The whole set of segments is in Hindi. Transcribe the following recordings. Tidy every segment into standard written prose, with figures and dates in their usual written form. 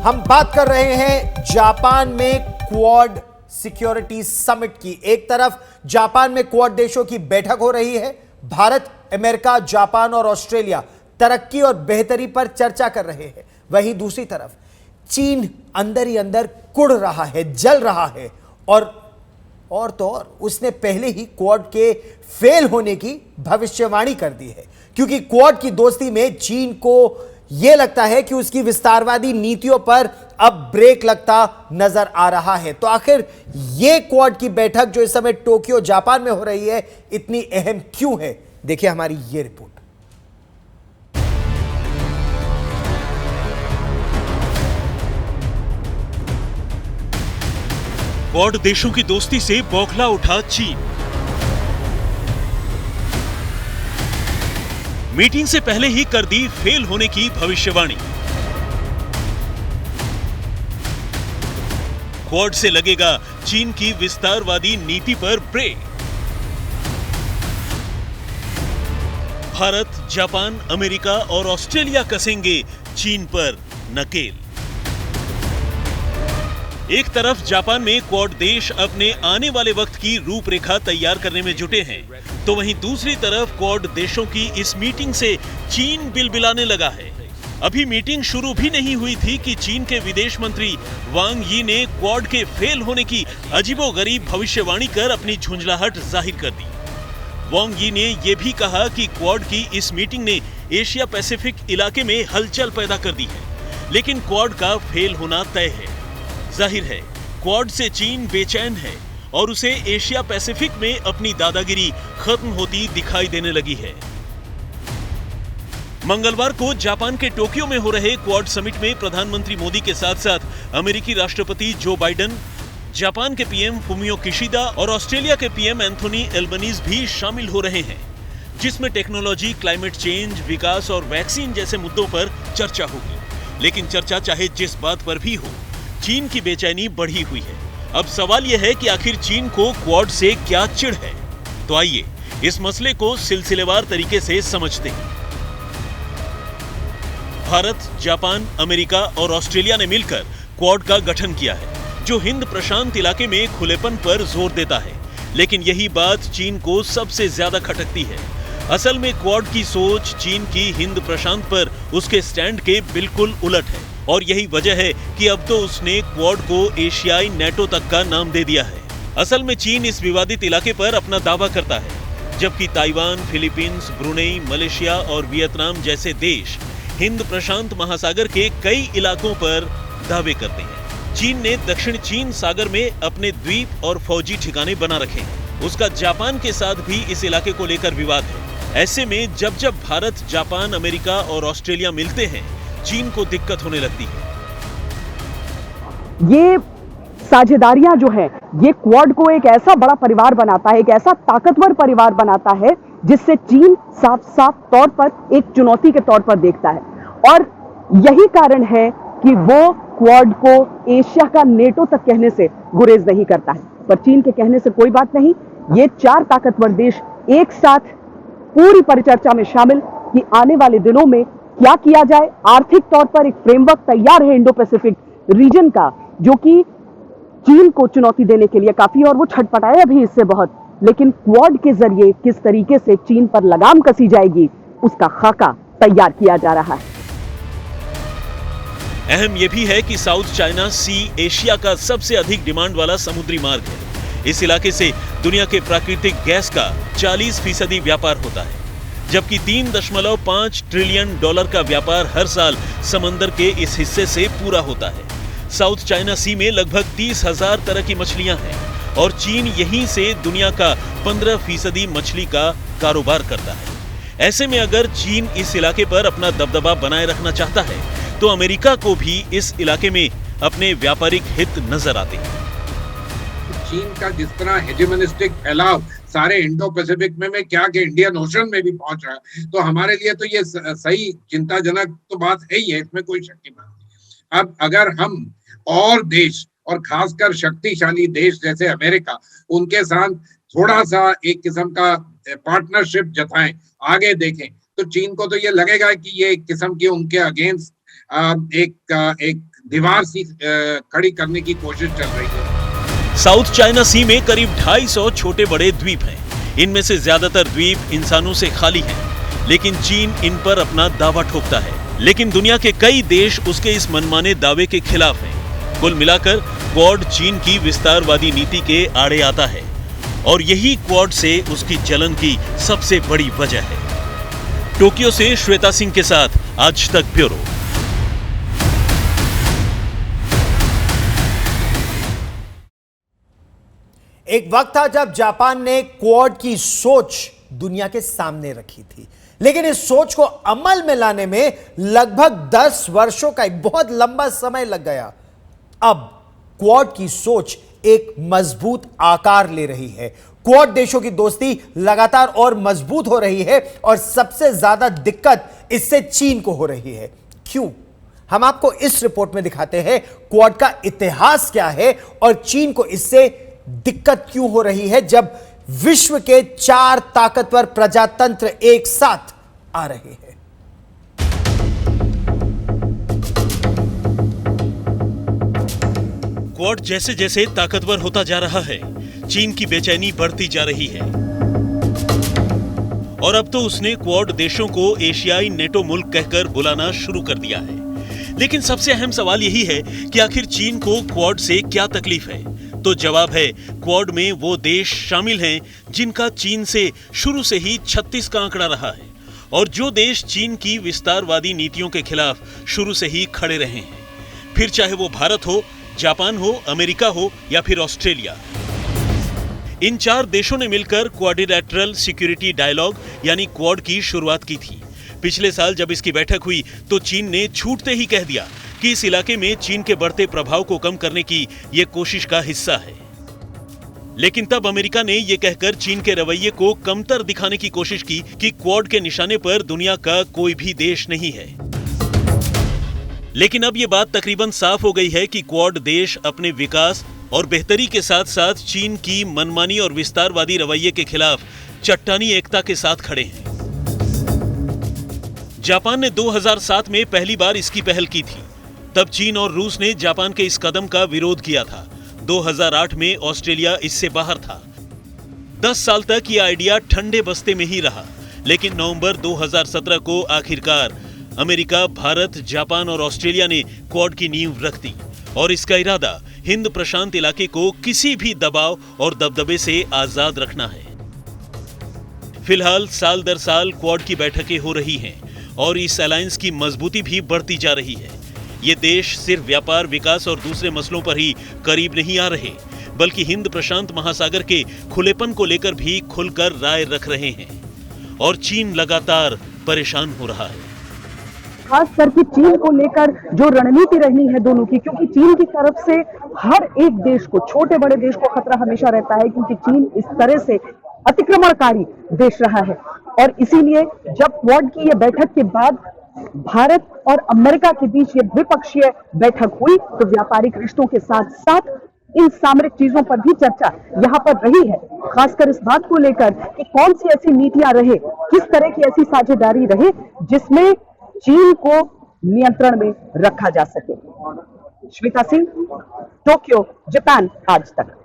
हम बात कर रहे हैं जापान में क्वाड सिक्योरिटी समिट की। एक तरफ जापान में क्वाड देशों की बैठक हो रही है। भारत, अमेरिका, जापान और ऑस्ट्रेलिया तरक्की और बेहतरी पर चर्चा कर रहे हैं। वहीं दूसरी तरफ चीन अंदर ही अंदर कुढ़ रहा है, जल रहा है और तो और उसने पहले ही क्वाड के फेल होने की भविष्यवाणी कर दी है, क्योंकि क्वाड की दोस्ती में चीन को यह लगता है कि उसकी विस्तारवादी नीतियों पर अब ब्रेक लगता नजर आ रहा है। तो आखिर यह क्वाड की बैठक जो इस समय टोक्यो जापान में हो रही है इतनी अहम क्यों है? देखिए हमारी यह रिपोर्ट। क्वाड देशों की दोस्ती से बौखला उठा चीन। मीटिंग से पहले ही कर दी फेल होने की भविष्यवाणी। क्वाड से लगेगा चीन की विस्तारवादी नीति पर ब्रेक। भारत, जापान, अमेरिका और ऑस्ट्रेलिया कसेंगे चीन पर नकेल। एक तरफ जापान में क्वाड देश अपने आने वाले वक्त की रूपरेखा तैयार करने में जुटे हैं, तो वहीं दूसरी तरफ क्वाड देशों की इस मीटिंग से चीन बिलबिलाने लगा है। अभी मीटिंग शुरू भी नहीं हुई थी कि चीन के विदेश मंत्री वांग यी ने क्वाड के फेल होने की अजीबोगरीब भविष्यवाणी कर अपनी झुंझलाहट जाहिर कर दी। वांग यी ने यह भी कहा कि क्वाड की इस मीटिंग ने एशिया पैसिफिक इलाके में हलचल पैदा कर दी है, लेकिन क्वाड का फेल होना तय है। जाहिर है क्वाड से चीन बेचैन है और उसे एशिया पैसिफिक में अपनी दादागिरी खत्म होती दिखाई देने लगी है। मंगलवार को जापान के टोक्यो में हो रहे क्वाड समिट में प्रधानमंत्री मोदी के साथ साथ अमेरिकी राष्ट्रपति जो बाइडेन, जापान के पीएम फुमियो किशिदा और ऑस्ट्रेलिया के पीएम एंथोनी एल्बनीज भी शामिल हो रहे हैं, जिसमें टेक्नोलॉजी, क्लाइमेट चेंज, विकास और वैक्सीन जैसे मुद्दों पर चर्चा होगी। लेकिन चर्चा चाहे जिस बात पर भी हो, चीन की बेचैनी बढ़ी हुई है। अब सवाल यह है कि आखिर चीन को क्वाड से क्या चिढ़ है? तो आइए इस मसले को सिलसिलेवार तरीके से समझते हैं। भारत, जापान, अमेरिका और ऑस्ट्रेलिया ने मिलकर क्वाड का गठन किया है, जो हिंद प्रशांत इलाके में खुलेपन पर जोर देता है। लेकिन यही बात चीन को सबसे ज्यादा खटकती है। असल में क्वाड की सोच चीन की हिंद प्रशांत पर उसके स्टैंड के बिल्कुल उलट है, और यही वजह है कि अब तो उसने क्वाड को एशियाई नेटो तक का नाम दे दिया है। असल में चीन इस विवादित इलाके पर अपना दावा करता है, जबकि ताइवान, फिलीपींस, ब्रुनेई, मलेशिया और वियतनाम जैसे देश हिंद प्रशांत महासागर के कई इलाकों पर दावे करते हैं। चीन ने दक्षिण चीन सागर में अपने द्वीप और फौजी ठिकाने बना रखे हैं। उसका जापान के साथ भी इस इलाके को लेकर विवाद है। ऐसे में जब जब भारत, जापान, अमेरिका और ऑस्ट्रेलिया मिलते हैं, चीन को दिक्कत होने लगती है। ये साझेदारियां जो है, ये क्वाड को एक ऐसा बड़ा परिवार बनाता है, एक ऐसा ताकतवर परिवार बनाता है जिससे चीन साफ साफ तौर पर एक चुनौती के तौर पर देखता है। और यही कारण है कि वो क्वाड को एशिया का नेटो तक कहने से गुरेज नहीं करता है। पर चीन के कहने से कोई बात नहीं, ये चार ताकतवर देश एक साथ पूरी परिचर्चा में शामिल कि आने वाले दिनों में क्या किया जाए। आर्थिक तौर पर एक फ्रेमवर्क तैयार है इंडो पैसिफिक रीजन का, जो कि चीन को चुनौती देने के लिए काफी, और वो छटपटाया भी इससे बहुत। लेकिन क्वाड के जरिए किस तरीके से चीन पर लगाम कसी जाएगी, उसका खाका तैयार किया जा रहा है। अहम यह भी है कि साउथ चाइना सी एशिया का सबसे अधिक डिमांड वाला समुद्री मार्ग है। इस इलाके से दुनिया के प्राकृतिक गैस का 40% व्यापार होता है, जबकि $3.5 ट्रिलियन का व्यापार हर साल समंदर के इस हिस्से से पूरा होता है। साउथ चाइना सी में लगभग 30,000 तरह की मछलियां हैं और चीन यहीं से दुनिया का 15% मछली का कारोबार करता है। ऐसे में अगर चीन इस इलाके पर अपना दबदबा बनाए रखना चाहता है, तो अमेरिका को भी इस इलाके में अपने व्यापारिक हित नजर आते हैं। चीन का जिस तरह हेजेमोनिस्टिक फैलाव सारे इंडो पैसिफिक में क्या कि इंडियन ओशन में भी पहुंच रहा है, तो हमारे लिए तो ये सही चिंताजनक तो बात है ही है, इसमें कोई शक की बात नहीं। अब अगर हम और देश, और खासकर शक्तिशाली देश जैसे अमेरिका, उनके साथ थोड़ा सा एक किस्म का पार्टनरशिप जताएं, आगे देखें, तो चीन को तो ये लगेगा कि ये एक किस्म की उनके अगेंस्ट एक दीवार सी खड़ी करने की कोशिश चल रही है। साउथ चाइना सी में करीब 250 छोटे बड़े द्वीप हैं। इनमें से ज्यादातर द्वीप इंसानों से खाली हैं, लेकिन चीन इन पर अपना दावा ठोकता है। लेकिन दुनिया के कई देश उसके इस मनमाने दावे के खिलाफ हैं। कुल मिलाकर क्वाड चीन की विस्तारवादी नीति के आड़े आता है और यही क्वाड से उसकी जलन की सबसे बड़ी वजह है। टोक्यो से श्वेता सिंह के साथ आज तक ब्यूरो। एक वक्त था जब जापान ने क्वाड की सोच दुनिया के सामने रखी थी, लेकिन इस सोच को अमल में लाने में लगभग 10 वर्षों का एक बहुत लंबा समय लग गया। अब क्वाड की सोच एक मजबूत आकार ले रही है। क्वाड देशों की दोस्ती लगातार और मजबूत हो रही है और सबसे ज्यादा दिक्कत इससे चीन को हो रही है। क्यों? हम आपको इस रिपोर्ट में दिखाते हैं क्वाड का इतिहास क्या है और चीन को इससे दिक्कत क्यों हो रही है जब विश्व के 4 ताकतवर प्रजातंत्र एक साथ आ रहे हैं। क्वाड जैसे जैसे ताकतवर होता जा रहा है, चीन की बेचैनी बढ़ती जा रही है और अब तो उसने क्वाड देशों को एशियाई नेटो मुल्क कहकर बुलाना शुरू कर दिया है। लेकिन सबसे अहम सवाल यही है कि आखिर चीन को क्वाड से क्या तकलीफ है? तो जवाब है, क्वाड में वो देश शामिल हैं जिनका चीन से शुरू से ही 36 का आंकड़ा रहा है और जो देश चीन की विस्तारवादी नीतियों के खिलाफ शुरू से ही खड़े रहे हैं, फिर चाहे वो भारत हो, जापान हो, अमेरिका हो या फिर ऑस्ट्रेलिया। इन 4 देशों ने मिलकर क्वाड्रिलैटरल सिक्योरिटी डायलॉग यानी क्वाड की शुरुआत की थी। पिछले साल जब इसकी बैठक हुई तो चीन ने छूटते ही कह दिया कि इस इलाके में चीन के बढ़ते प्रभाव को कम करने की यह कोशिश का हिस्सा है। लेकिन तब अमेरिका ने यह कहकर चीन के रवैये को कमतर दिखाने की कोशिश की कि क्वाड के निशाने पर दुनिया का कोई भी देश नहीं है। लेकिन अब यह बात तकरीबन साफ हो गई है कि क्वाड देश अपने विकास और बेहतरी के साथ साथ चीन की मनमानी और विस्तारवादी रवैये के खिलाफ चट्टानी एकता के साथ खड़े हैं। जापान ने 2007 में पहली बार इसकी पहल की थी। तब चीन और रूस ने जापान के इस कदम का विरोध किया था। 2008 में ऑस्ट्रेलिया इससे बाहर था। 10 साल तक यह आइडिया ठंडे बस्ते में ही रहा, लेकिन नवंबर 2017 को आखिरकार अमेरिका, भारत, जापान और ऑस्ट्रेलिया ने क्वाड की नींव रख दी और इसका इरादा हिंद प्रशांत इलाके को किसी भी दबाव और दबदबे से आजाद रखना है। फिलहाल साल दर साल क्वाड की बैठकें हो रही हैं और इस अलायंस की मजबूती भी बढ़ती जा रही है। ये देश सिर्फ व्यापार, विकास और दूसरे मसलों पर ही करीब नहीं आ रहे, बल्कि हिंद प्रशांत महासागर के खुलेपन को लेकर भी खुलकर राय रख रहे हैं और चीन लगातार परेशान हो रहा है। खास करके चीन को लेकर जो रणनीति रहनी है दोनों की, क्योंकि चीन की तरफ से हर एक देश को, छोटे बड़े देश को खतरा हमेशा रहता है, क्योंकि चीन इस तरह से अतिक्रमणकारी देश रहा है। और इसीलिए जब क्वाड की यह बैठक के बाद भारत और अमेरिका के बीच ये द्विपक्षीय बैठक हुई तो व्यापारिक रिश्तों के साथ साथ इन सामरिक चीजों पर भी चर्चा यहां पर रही है। खासकर इस बात को लेकर कि कौन सी ऐसी नीतियां रहे, किस तरह की ऐसी साझेदारी रहे जिसमें चीन को नियंत्रण में रखा जा सके। श्वेता सिंह, टोक्यो, जापान आज तक।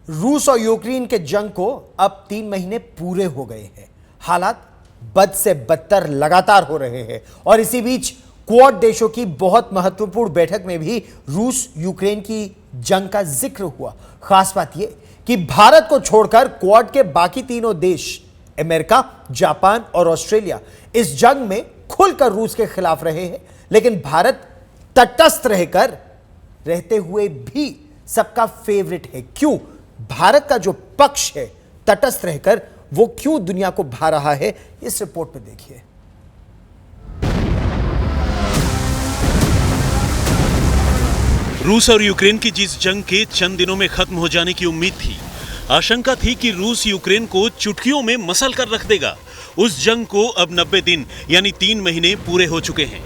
रूस और यूक्रेन के जंग को अब 3 महीने पूरे हो गए हैं। हालात बद से बदतर लगातार हो रहे हैं और इसी बीच क्वाड देशों की बहुत महत्वपूर्ण बैठक में भी रूस यूक्रेन की जंग का जिक्र हुआ। खास बात यह कि भारत को छोड़कर क्वाड के बाकी तीनों देश अमेरिका, जापान और ऑस्ट्रेलिया इस जंग में खुलकर रूस के खिलाफ रहे हैं, लेकिन भारत तटस्थ रहते हुए भी सबका फेवरेट है। क्यों? भारत का जो पक्ष है तटस्थ रहकर, वो क्यों दुनिया को भा रहा है, इस रिपोर्ट में देखिए। रूस और यूक्रेन की जिस जंग के चंद दिनों में खत्म हो जाने की उम्मीद थी, आशंका थी कि रूस यूक्रेन को चुटकियों में मसल कर रख देगा, उस जंग को अब 90 दिन यानी 3 महीने पूरे हो चुके हैं।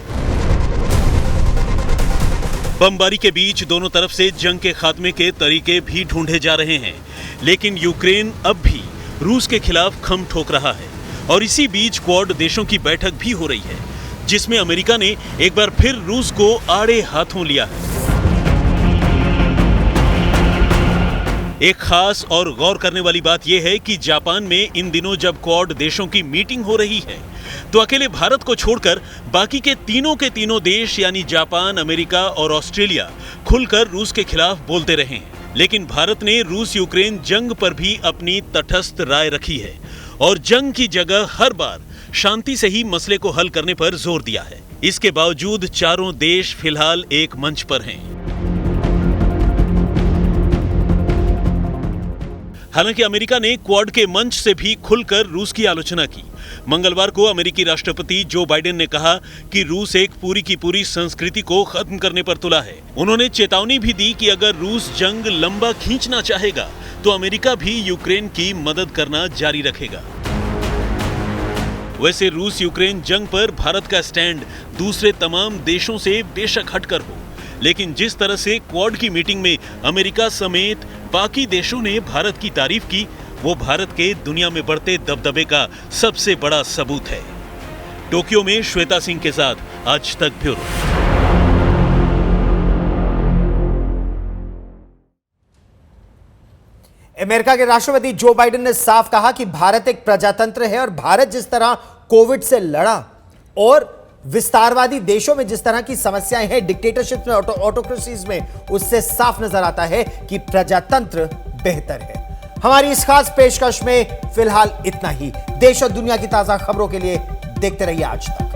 बमबारी के बीच दोनों तरफ से जंग के खात्मे के तरीके भी ढूंढे जा रहे हैं, लेकिन यूक्रेन अब भी रूस के खिलाफ खम ठोक रहा है और इसी बीच क्वाड देशों की बैठक भी हो रही है, जिसमें अमेरिका ने एक बार फिर रूस को आड़े हाथों लिया है। एक खास और गौर करने वाली बात यह है कि जापान में इन दिनों जब क्वाड देशों की मीटिंग हो रही है तो अकेले भारत को छोड़कर बाकी के तीनों देश यानी जापान, अमेरिका और ऑस्ट्रेलिया खुलकर रूस के खिलाफ बोलते रहे हैं। लेकिन भारत ने रूस यूक्रेन जंग पर भी अपनी तटस्थ राय रखी है और जंग की जगह हर बार शांति से ही मसले को हल करने पर जोर दिया है। इसके बावजूद चारों देश फिलहाल एक मंच पर हैं। हालांकि अमेरिका ने क्वाड के मंच से भी खुलकर रूस की आलोचना की। मंगलवार को अमेरिकी राष्ट्रपति जो बाइडेन ने कहा कि रूस एक पूरी की पूरी संस्कृति को खत्म करने पर तुला है। उन्होंने चेतावनी भी दी कि अगर रूस जंग लंबा खींचना चाहेगा तो अमेरिका भी यूक्रेन की मदद करना जारी रखेगा। वैसे रूस यूक्रेन जंग पर भारत का स्टैंड दूसरे तमाम देशों से बेशक हटकर हो, लेकिन जिस तरह से क्वाड की मीटिंग में अमेरिका समेत बाकी देशों ने भारत की तारीफ की, वो भारत के दुनिया में बढ़ते दबदबे का सबसे बड़ा सबूत है। टोक्यो में श्वेता सिंह के साथ आज तक ब्यूरो। अमेरिका के राष्ट्रपति जो बाइडेन ने साफ कहा कि भारत एक प्रजातंत्र है और भारत जिस तरह कोविड से लड़ा और विस्तारवादी देशों में जिस तरह की समस्याएं हैं, डिक्टेटरशिप में, ऑटोक्रेसीज में, उससे साफ नजर आता है कि प्रजातंत्र बेहतर है। हमारी इस खास पेशकश में फिलहाल इतना ही। देश और दुनिया की ताजा खबरों के लिए देखते रहिए आज तक।